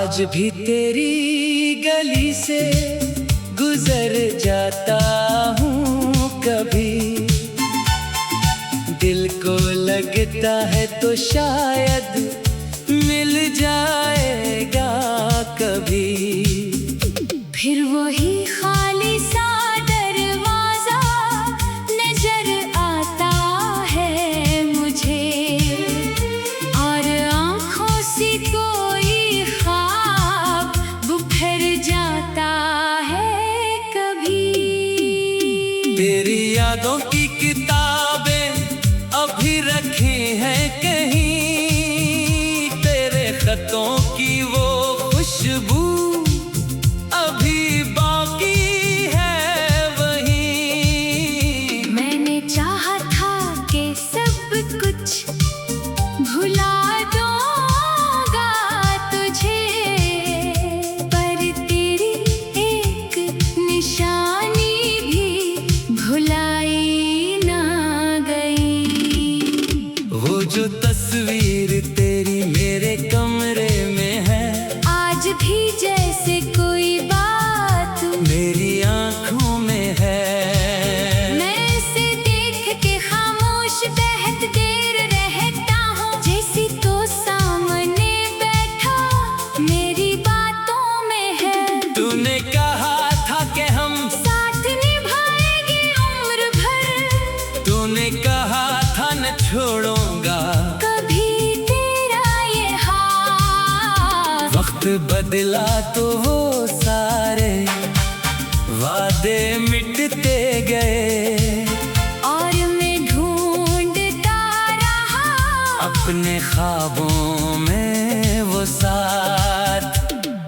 आज भी तेरी गली से गुजर जाता हूँ कभी। दिल को लगता है तो शायद मिल जाएगा कभी। फिर वही खाली सा दरवाजा नजर आता है मुझे, और आँखों से कोई ख्वाब बिखर जाता है कभी। तेरी यादों की किताबें अभी रखी हैं कहीं, तेरे खतों की वो खुशबू अभी बाकी है वहीं। मैंने चाहा था कि सब कुछ भुला दूंगा तुझे, पर तेरी एक निशानी भी भुलाई ना गई। वो जो तस्वीर तेरी मेरे कमरे में है, आज भी जैसे कोई बात मेरी आँखों में है। मैं इसे देख के खामोश बहुत देर रहता हूँ, जैसी तो सामने बैठा मेरी बातों में है। तूने कहा था कि हम साथ निभाएंगे उम्र भर, तूने कहा था न छोड़ूंगा कभी तेरा ये हाथ। वक्त बदला तो वो सारे वादे मिटते गए, और मैं ढूंढता रहा अपने ख्वाबों में वो साथ।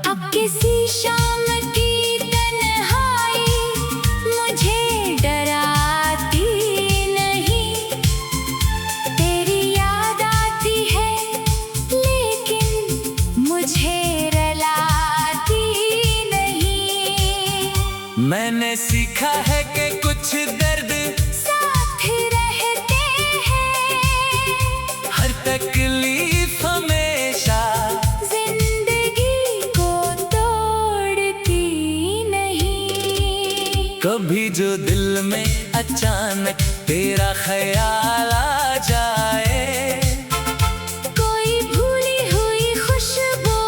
अब किसी शाम की तन्हाई मुझे डराती नहीं। तेरी याद आती है लेकिन मुझे रुलाती नहीं। मैंने सीखा है कि कुछ दर्द साथ रहते हैं, हर तकलीफ हमेशा जिंदगी को तोड़ती नहीं। कभी जो दिल में अचानक तेरा ख्याल आ जाए, कोई भूली हुई खुशबू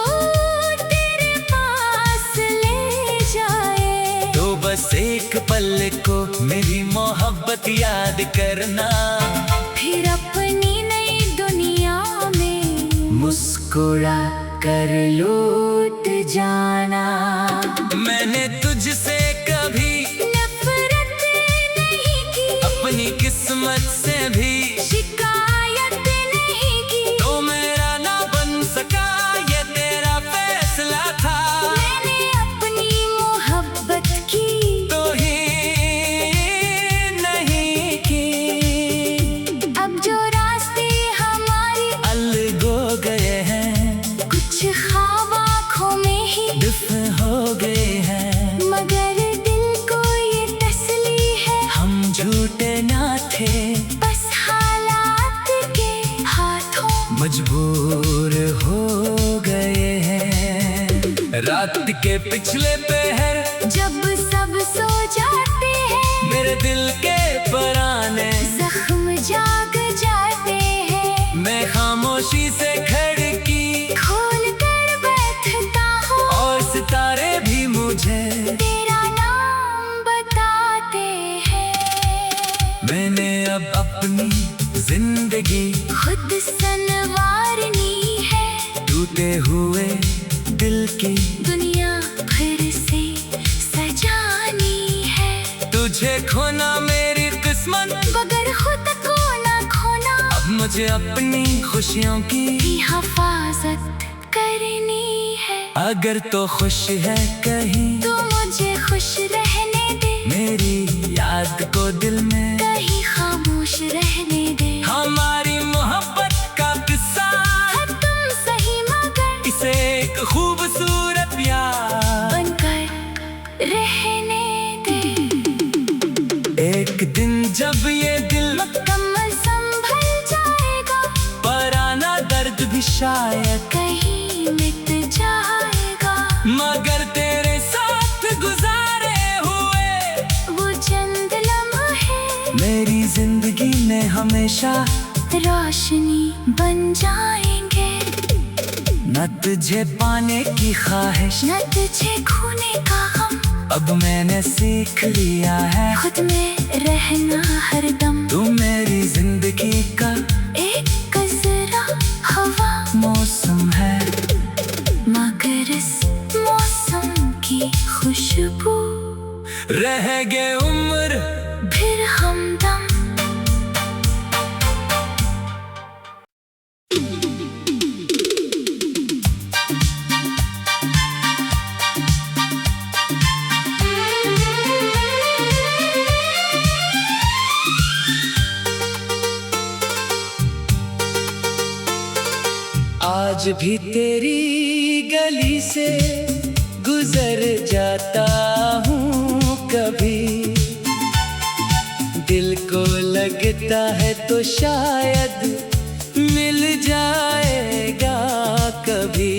तेरे पास ले जाए, तो बस एक पल को मेरी मोहब्बत याद करना, फिर अपनी नई दुनिया में मुस्कुरा कर लौट जाना। मैंने तुझसे कभी नफरत नहीं की, अपनी किस्मत से भी शिकायत नहीं की। तो मेरा ना बन सका ये तेरा फैसला था, मैंने अपनी मोहब्बत की तो ही नहीं की। अब जो रास्ते हमारे अलग हो गए हैं, कुछ ख्वाब आँखों में ही डिफ हो गए हैं, मगर दिल को ये तसल्ली है हम झूठे ना थे, बस हालात के हाथों मजबूर हो गए हैं। रात के पिछले पहर जब सब सो जाते हैं, मेरे दिल के पराने जख्म जाग जाते हैं। मैं खामोशी से खिड़की खोल कर बैठता हूँ, और सितारे भी मुझे तेरा नाम बताते हैं। मैंने अब अपनी जिंदगी खुद संवारनी है, टूटे हुए दिल की दुनिया फिर से सजानी है। तुझे खोना मेरी किस्मत, बगैर खुद को ना खोना, अब मुझे अपनी खुशियों की भी हिफाजत करनी है। अगर तो खुश है कहीं तो मुझे खुश रहने दे, मेरी याद को दिल में कहीं खामोश रहने दे। हमारी मोहब्बत का किस्सा है तुम सही मगर इसे एक खूबसूरत प्यार बनकर रहने दे। एक दिन जब ये दिल मुकम्मल संभल जाएगा, पर आना दर्द भी शायद कहीं मिट जाए। हमेशा रोशनी बन जाएंगे। न तुझे पाने की ख्वाहिश, न तुझे खोने का गम, अब मैंने सीख लिया है खुद में रहना हरदम। तू मेरी जिंदगी का एक कजरा हवा मौसम है, मगर इस मौसम की खुशबू रह गए उम्र फिर हमदम। आज भी तेरी गली से गुजर जाता हूँ कभी, दिल को लगता है तो शायद मिल जाएगा कभी।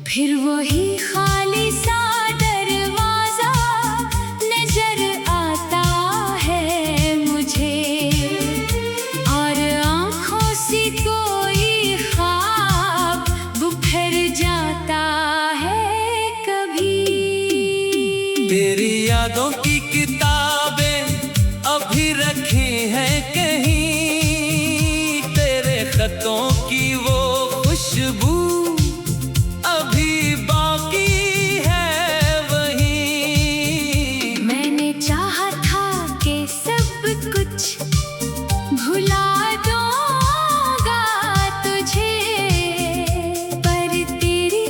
फिर वही खाली सा दरवाजा नजर आता है मुझे, और आँखों से कोई ख्वाब बिखर जाता है कभी। तेरी यादों की किताबें अभी रखी हैं कहीं, तेरे खतों की वो खुशबू अभी बाकी है वहीं। मैंने चाहा था कि सब कुछ भुला दूंगा तुझे, पर तेरी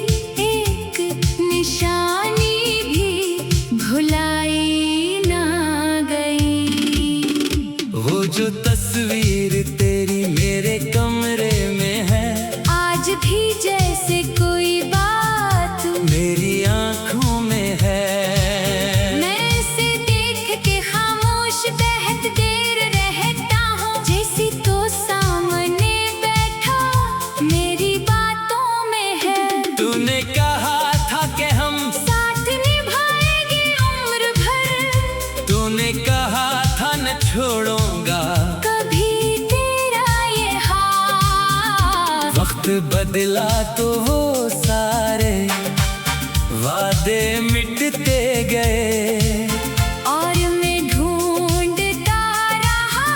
एक निशानी भी भुलाई ना गई। वो जो तस्वीर तेरी मेरे कमरे में है, आज भी जैसे कोई बात मेरी आँखों में है। मैं इसे देख के खामोश बहुत देर रहता हूँ, जैसी तो सामने बैठा मेरी बातों में है। तूने कहा था कि हम साथ निभाएंगे उम्र भर, तूने कहा था न छोड़ूंगा कभी तेरा ये हाथ। वक्त बदला तो वो सारे वादे मिटते गए, और मैं ढूंढता रहा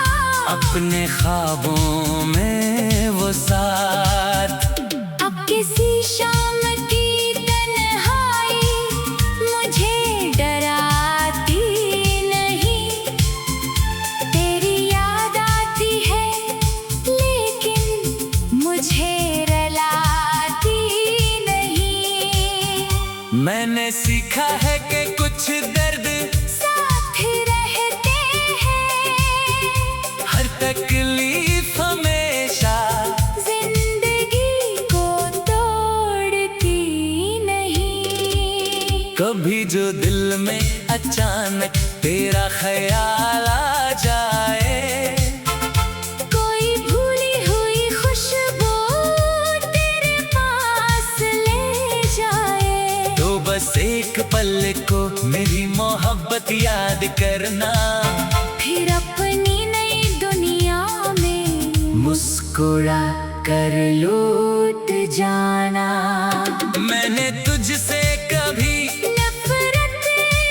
अपने ख्वाबों में वो साथ। अब किसी शाम की तन्हाई मुझे डराती नहीं, तेरी याद आती है लेकिन मुझे रुलाती नहीं। मैंने सीखा है कि कुछ दर्द साथ रहते हैं, हर तकलीफ हमेशा जिंदगी को तोड़ती नहीं। कभी जो दिल में अचानक तेरा ख्याल आ जाए, कोई भूली हुई खुशबू तेरे पास ले जाए, तो बस एक पल को मेरी मोहब्बत याद करना, फिर अपनी नई दुनिया में मुस्कुरा कर लौट जाना। मैंने तुझसे कभी नफरत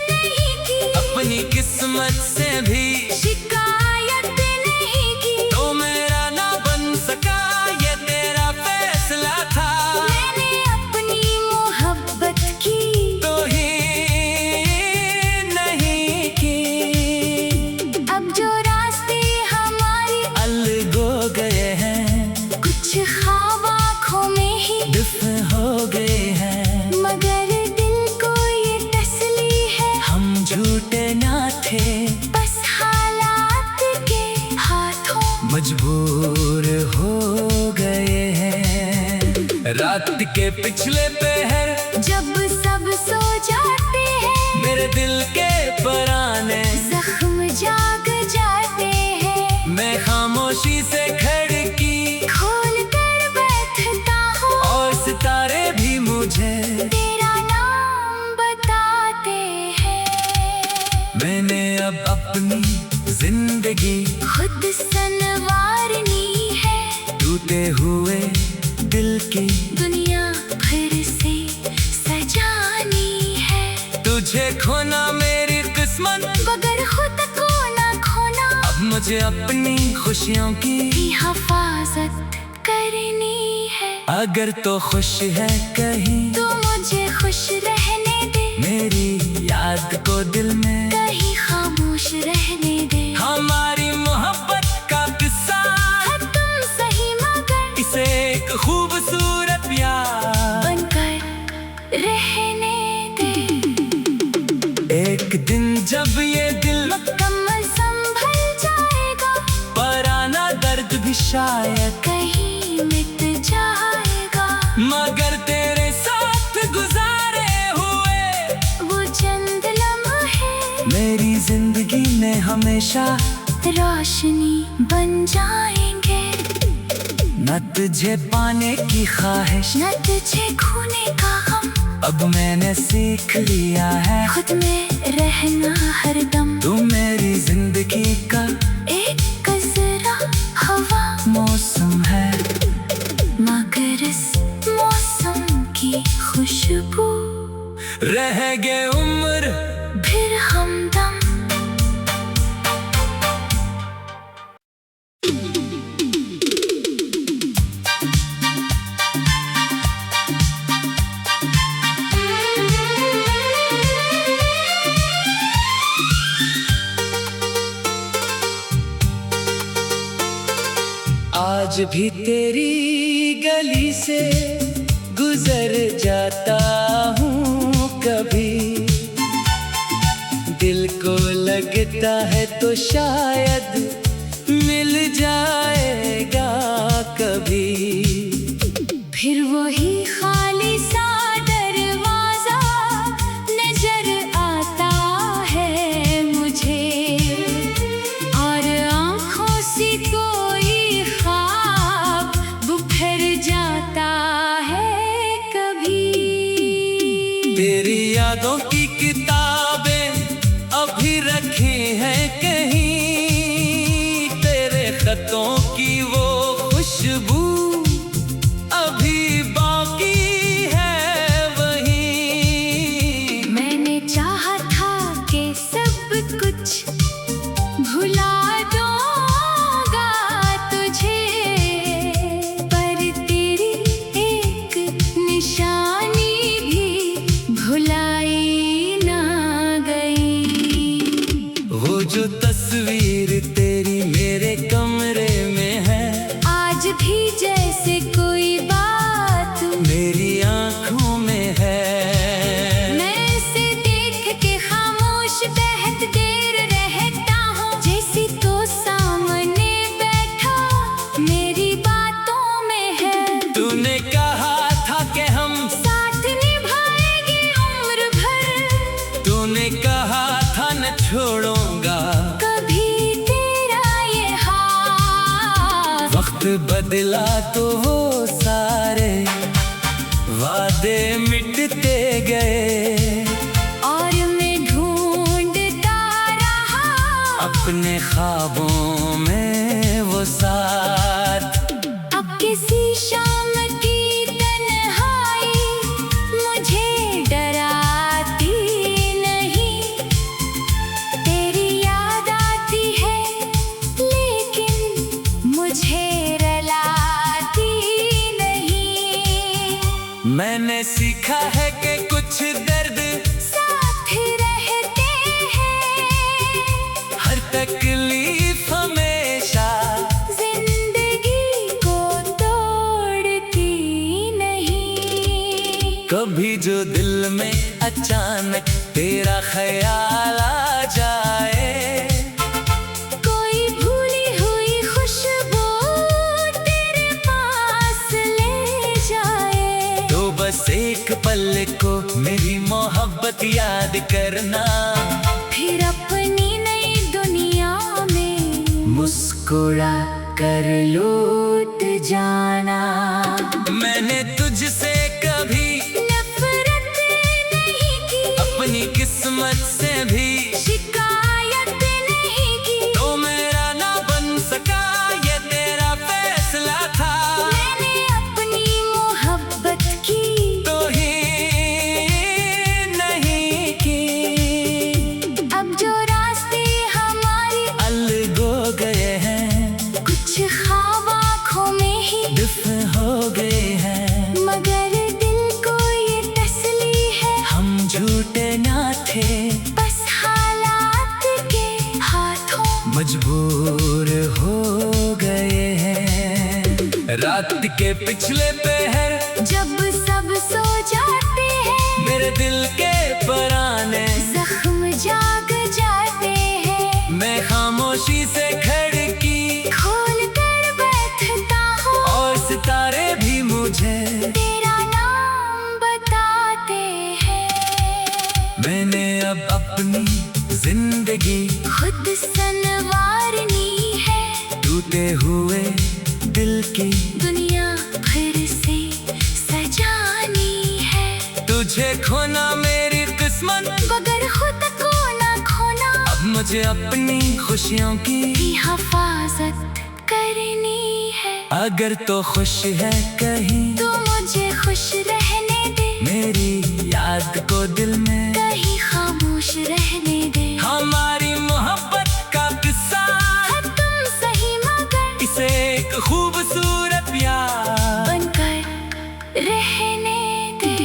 नहीं की, अपनी किस्मत से भी शिकायत नहीं की। तो मेरा ना बन सका ये तेरा फैसला था, मैंने अपनी मोहब्बत की तो ही नहीं की। अब जो रास्ते हमारे अलग हो गए हैं, कुछ ख्वाब आँखों में ही दिफ हो गए हैं, मगर दिल को ये तसली है हम झूठे ना थे, बस हालात के हाथों मजबूर हो गए हैं। रात के पिछले पहर जब सब सो जाते हैं, मेरे दिल के पराने जख्म जाग जाते हैं। मैं खामोशी से खिड़की खोल कर बैठता हूँ, और सितारे भी मुझे तेरा नाम बताते हैं। मैंने अब अपनी जिंदगी खुद से टूटे हुए दिल की दुनिया फिर से सजानी है। तुझे खोना मेरी किस्मत, मगर खुद को ना खोना। अब मुझे अपनी खुशियों की हिफाजत करनी है। अगर तो खुश है कहीं तो मुझे खुश रहने दे। मेरी याद को दिल में कहीं खामोश रहने दे। हमारी मोहब्बत का किस्सा है तुम सही मगर इसे एक खूबसूरत याद बनकर रहने दे। एक दिन जब ये दिल मुकम्मल संभल जाएगा, पुराना दर्द भी शायद कहीं मिट जाएगा। मगर तेरे साथ गुजारे हुए वो चंद लम्हे मेरी जिंदगी में हमेशा रोशनी बन जाएंगे। न तुझे पाने की ख्वाहिश, न तुझे खोने का गम। अब मैंने सीख लिया है खुद में रहना हरदम। तू मेरी जिंदगी का एक कजरा हवा मौसम है, मगर इस मौसम की खुशबू रह गए उम्र फिर हमदम। आज भी तेरी गली से गुजर जाता हूँ कभी। दिल को लगता है तो शायद मिल जाएगा कभी। फिर वही खाली सा दरवाजा नजर आता है मुझे, और आँखों से कोई ख्वाब बिखर जाता है कभी। तेरी यादों की किताबें अभी रखी हैं कहीं, तेरे खतों की वो खुशबू अभी बाकी है वहीं। मैंने चाहा था कि सब कुछ भुला दूंगा तुझे, पर तेरी एक निशानी भी भुलाई ना गई। वो जो तस्वीर तेरी मेरे कमरे में है, आज भी जैसे कोई बात मेरी आंखों में है। मैं इसे देख के खामोश बेहद देर रहता हूँ, जैसी तो सामने बैठा मेरी बातों में है। तूने कहा था कि हम साथ निभाएंगे उम्र भर, तूने कहा था न छोड़ूंगा कभी तेरा ये हाथ। वक्त बदला तो वो सारे वादे मिटते गए, और मैं ढूंढता रहा अपने ख्वाबों में वो साथ। अब किसी शाम की तन्हाई मुझे डराती नहीं। तेरी याद आती है लेकिन मुझे रुलाती नहीं। मैंने सीखा है कि कुछ दर्द साथ रहते हैं, हर तकलीफ हमेशा जिंदगी को तोड़ती नहीं। कभी जो दिल में अचानक तेरा ख्याल आ जाए, कोई भूली हुई खुशबू तेरे पास ले जाए, तो बस एक पल को मेरी मोहब्बत याद करना। फिर अपनी नई दुनिया में मुस्कुरा कर लौट जाना। मैंने तुझसे कभी नफरत नहीं की, अपनी किस्मत से भी शिकायत नहीं की। तो मेरा ना बन सका ये तेरा फैसला था। के पिछले पहर जब सब सो जाते हैं, मेरे दिल के पराने जख्म जाग जाते हैं। मैं खामोशी से खिड़की खोल कर बैठता हूँ और सितारे भी मुझे तेरा नाम बताते हैं। मैंने अब अपनी जिंदगी खुद संवारनी है, टूटे हुए दिल की दुनिया फिर से सजानी है। तुझे खोना मेरी किस्मत, बगैर खुद को ना खोना, अब मुझे अपनी खुशियों की भी हिफाजत करनी है। अगर तो खुश है कहीं तो मुझे खुश रहने दे, मेरी याद को दिल में कहीं खामोश रहने दे। हमारी मोहब्बत का किस्सा है तुम सही मगर इसे एक खूबसूरत प्यार बनकर रहने दे।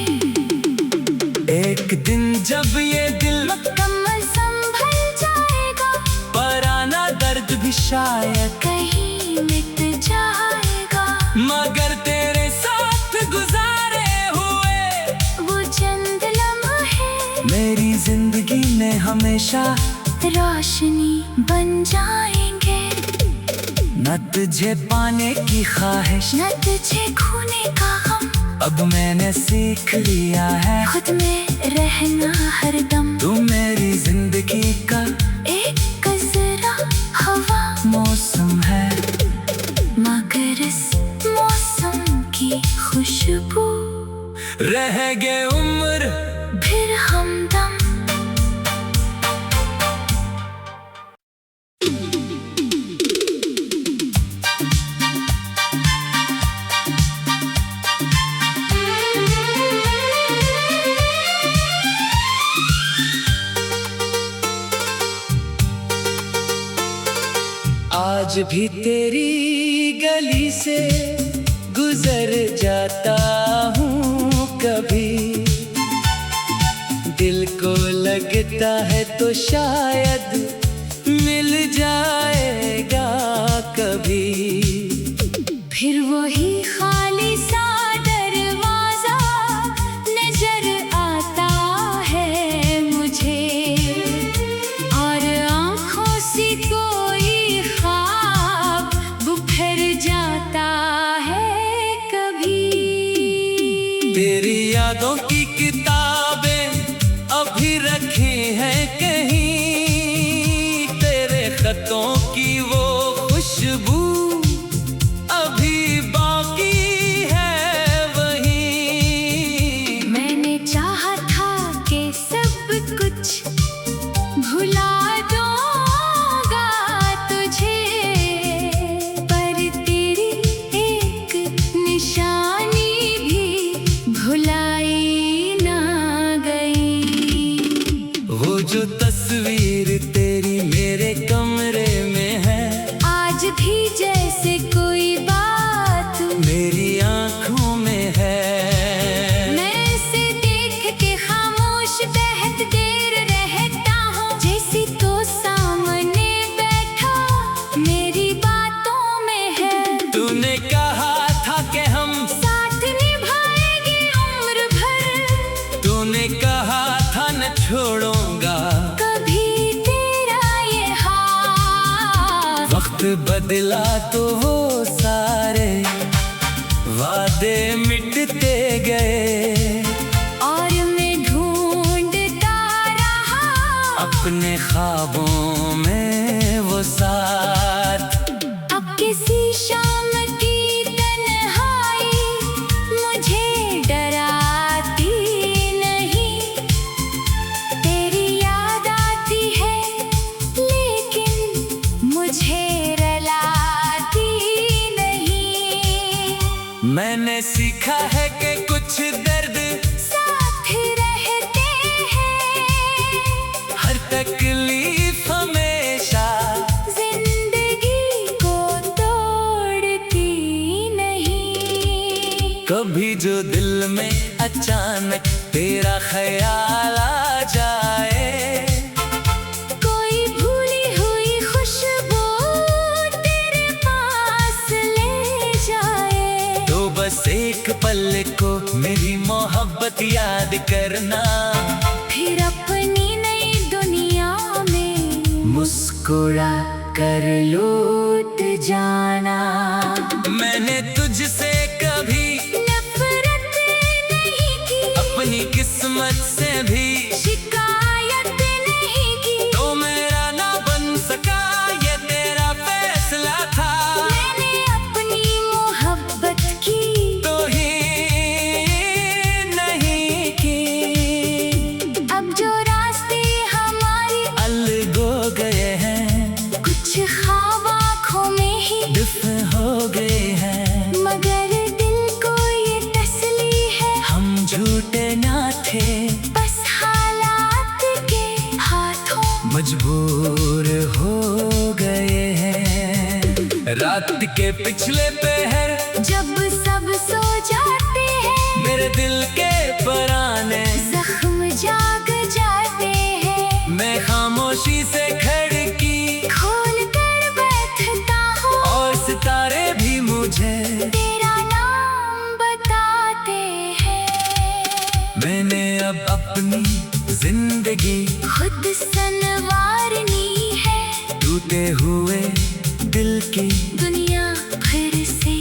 एक दिन जब ये दिल मुकम्मल संभल जाएगा, पराना दर्द भी शायद कहीं मिट जाएगा। मगर तेरे साथ गुजारे हुए वो चंद लम्हे मेरी जिंदगी में हमेशा रोशनी बन जाएंगे। न तुझे पाने की ख्वाहिश, न तुझे खोने का गम, अब मैंने सीख लिया है खुद में रहना हरदम। तू मेरी जिंदगी का एक कजरा हवा मौसम है, मगर इस मौसम की खुशबू रह गए उम्र फिर हमदम। आज भी तेरी गली से गुजर जाता हूँ कभी, दिल को लगता है तो शायद मिल जाएगा कभी। फिर वही खाली सा दरवाजा नजर आता है मुझे, और आँखों से कोई ख्वाब बिखर जाता है कभी। तेरी यादों की किताबें अभी रखी हैं कहीं, तेरे खतों की वो खुशबू अभी बाकी है वहीं। मैंने चाहा था कि सब कुछ भुला दूंगा तुझे, पर तेरी एक निशानी भी भुलाई ना गई। वो जो तस्वीर तेरी मेरे कमरे में है, आज भी जैसे कोई बात मेरी आंखों में है। मैं इसे देख के खामोश बहुत देर रहता हूँ, जैसी तो सामने बैठा मेरी बातों में है। तूने कहा था कि हम साथ निभाएंगे उम्र भर, तूने कहा था न छोड़ूंगा कभी तेरा ये हाथ। वक्त बदला तो वो सारे वादे मिटते गए, और मैं ढूंढता रहा अपने ख्वाबों में वो साथ। अब किसी शाम की तन्हाई मुझे डराती नहीं, तेरी याद आती है लेकिन मुझे रुलाती नहीं। मैंने सीखा है कि कुछ दर्द साथ रहते हैं, हर तकलीफ हमेशा जिंदगी को तोड़ती नहीं। कभी जो दिल में अचानक तेरा ख्याल आ जाए, कोई भूली हुई खुशबू तेरे पास ले जाए, तो वक्त याद करना, फिर अपनी नई दुनिया में मुस्कुरा कर लौट जाना। मैंने तुझसे कभी नफरत नहीं की, अपनी किस्मत से भी शिकायत नहीं की। तो मेरा ना बन सका ये तेरा फैसला था। मैंने अपनी मोहब्बत की तो ही नहीं की। अब जो रास्ते हमारे अलग हो गए हैं, कुछ ख्वाब आँखों में ही डिफ हो गए हैं, मगर दिल को ये तसल्ली है हम झूठे ना थे, बस हालात के हाथों मजबूर हो गए हैं। रात के पिछले पहर जब सब सो जाते हैं, मेरे दिल के पराने जख्म जाग जाते हैं। मैं खामोशी से खिड़की खोल कर बैठता हूँ और सितारे भी मुझे तेरा नाम बताते हैं। मैंने अब अपनी जिंदगी खुद संवारनी है, टूटे हुए दिल की दुनिया फिर से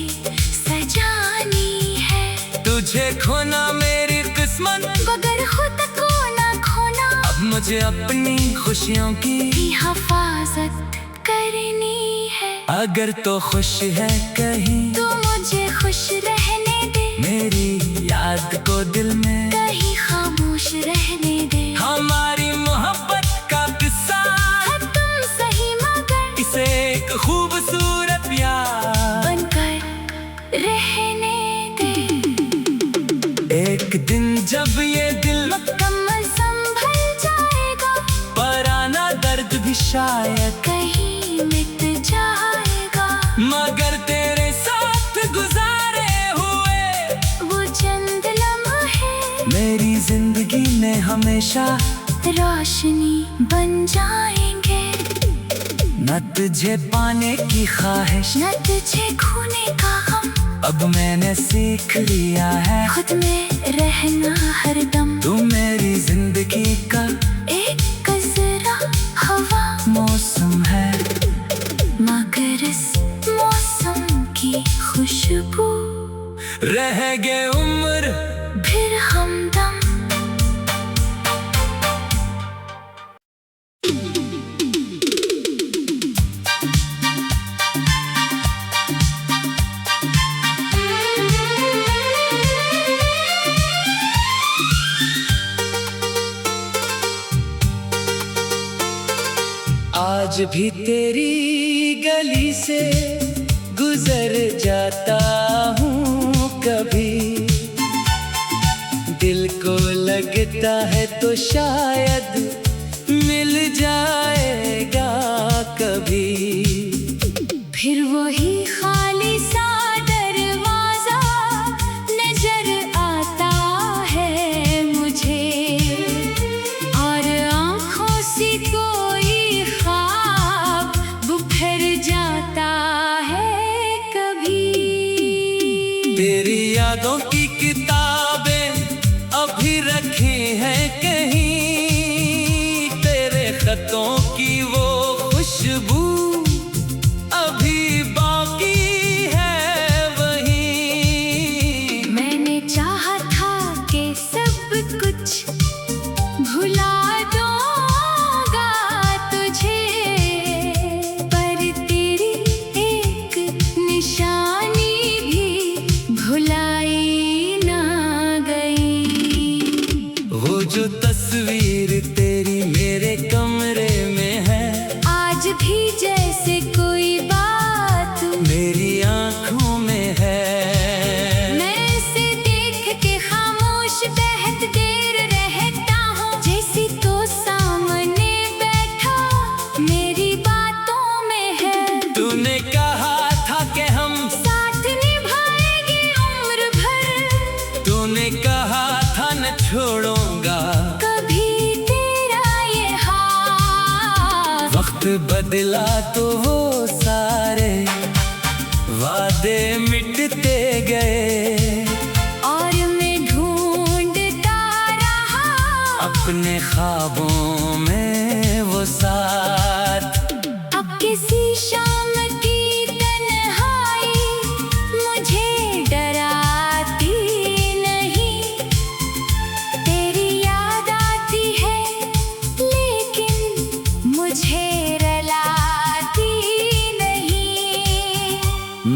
सजानी है। तुझे खोना मेरी किस्मत, बगैर खुद को ना खोना, अब मुझे अपनी खुशियों की भी हिफाजत करनी है। अगर तो खुश है कहीं तो मुझे खुश रहने दे, मेरी याद को दिल में कहीं खामोश रहने दे। हमारी मोहब्बत का किस्सा है तुम सही मगर इसे एक खूबसूरत प्यार बनकर रहने दे। एक दिन जब ये दिल मुकम्मल संभल जाएगा, पराना दर्द भी शायद कहीं मिट जाएगा। मगर तेरे साथ गुजारे हुए वो चंद लम्हे मेरी जिंदगी में हमेशा रोशनी बन जाएंगे। न तुझे पाने की ख्वाहिश, न तुझे खोने का गम, अब मैंने सीख लिया है खुद में रहना हरदम। तू मेरी जिंदगी का एक कजरा हवा मौसम है, मगर इस मौसम की खुशबू रह गए उम्र फिर हमदम। आज भी तेरी गली से गुजर जाता हूँ कभी, दिल को लगता है तो शायद मिल जाएगा कभी। फिर वही खाली सा दरवाजा नजर आता है मुझे, और आँखों से कोई ख्वाब बिखर जाता है कभी। तेरी यादों की किताबें अभी रखी हैं कहीं, तेरे खतों की वो खुशबू अभी बाकी है वहीं। मैंने चाहा था कि सब कुछ भुला दूंगा तुझे, पर तेरी एक निशानी भी भुलाई ना गई। वो जो तस्वीर तेरी मेरे कमरे में है, आज भी जैसे कोई बात मेरी आंखों में है। मैं इसे देख के खामोश बेहद देर रहता हूँ, जैसी तो सामने बैठा मेरी बातों में है। तूने कहा था कि हम साथ निभाएंगे उम्र भर, तूने कहा था न छोड़ूंगा कभी तेरा ये हाल। वक्त बदला तो वो सारे वादे मिटते गए, और मैं ढूंढता अपने ख्वाबों में वो साथ। अब किसी शाम की तन्हाई मुझे डराती नहीं। तेरी याद आती है लेकिन मुझे रुलाती नहीं।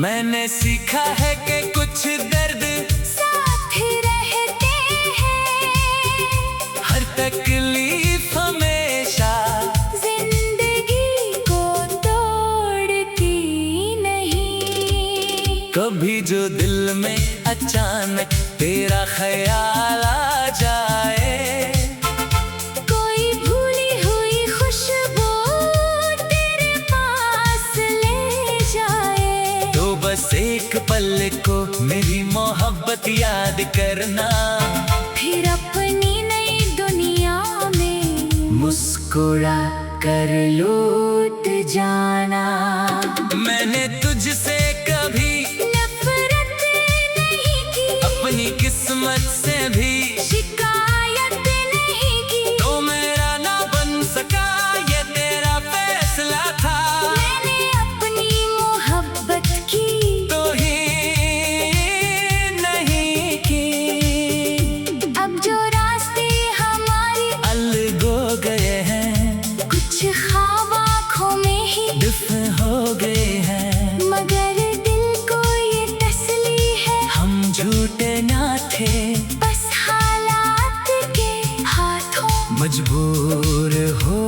मैंने सीखा है कि कुछ दर्द साथ रहते हैं। हर तकलीफ हमेशा जिंदगी को तोड़ती नहीं। कभी जो दिल में अचानक तेरा ख्याल आ जाए, कोई भूली हुई खुशबू तेरे पास ले जाए, तो बस एक पल को मेरी मोहब्बत याद करना। फिर अपनी नई दुनिया में मुस्कुरा कर लौट जाना। मैंने तुझसे कभी नफरत नहीं की, अपनी किस्मत से भी शिकायत नहीं की। तो मेरा ना बन सका ये तेरा फैसला था। मैंने अपनी मोहब्बत की तो ही नहीं की। अब जो रास्ते हमारे अलग हो गए हैं, कुछ ख्वाब आँखों में ही डिफ हो गए हैं, मगर दिल को ये तसली है हम झूठे ना थे, बस हालात के हाथों मजबूर हो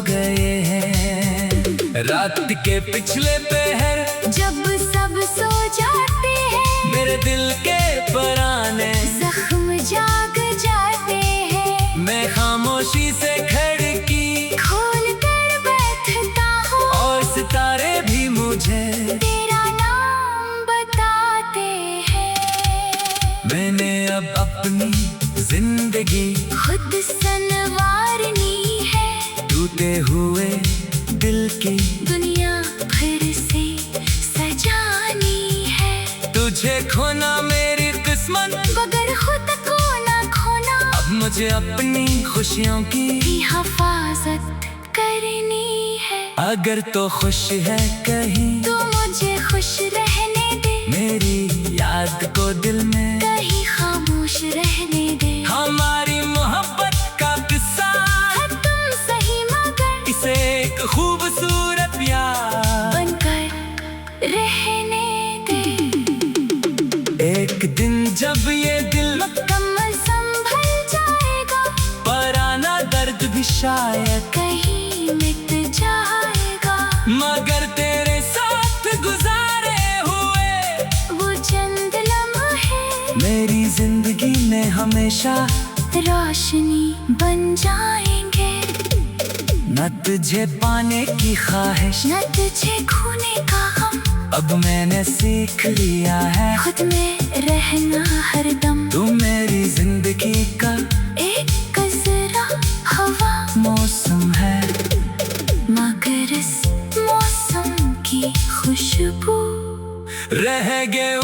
गए हैं। रात के पिछले पहर जब सब सो जाते हैं, मेरे दिल के पराने जख्म जाग जाते हैं। मैं खामोशी से खिड़की खोल कर बैठता हूँ और सितारे भी मुझे तेरा नाम बताते हैं। मैंने अब अपनी जिंदगी खुद संवारनी है, टूटे हुए दिल की दुनिया फिर से सजानी है। तुझे खोना मेरी किस्मत, मगर खुद को ना खोना, अब मुझे अपनी खुशियों की भी हिफाजत करनी है। अगर तो खुश है कहीं तो मुझे खुश रहने दे, मेरी याद को दिल में कहीं खामोश रहने दे। हमारी मोहब्बत का किस्सा है तुम सही मगर इसे एक खूबसूरत याद बनकर रहने दे। एक दिन जब ये दिल मुकम्मल संभल जाएगा, पराना दर्द भी शायद कहीं मिट जाएगा। मगर तेरे साथ गुजारे हुए वो चंद लम्हे मेरी जिंदगी में हमेशा रोशनी बन जाएंगे। न तुझे पाने की ख्वाहिश, न तुझे खोने का गम, अब मैंने सीख लिया है खुद में रहना हरदम। तू मेरी जिंदगी का एक कजरा हवा मौसम है, मगर इस मौसम की खुशबू रह गए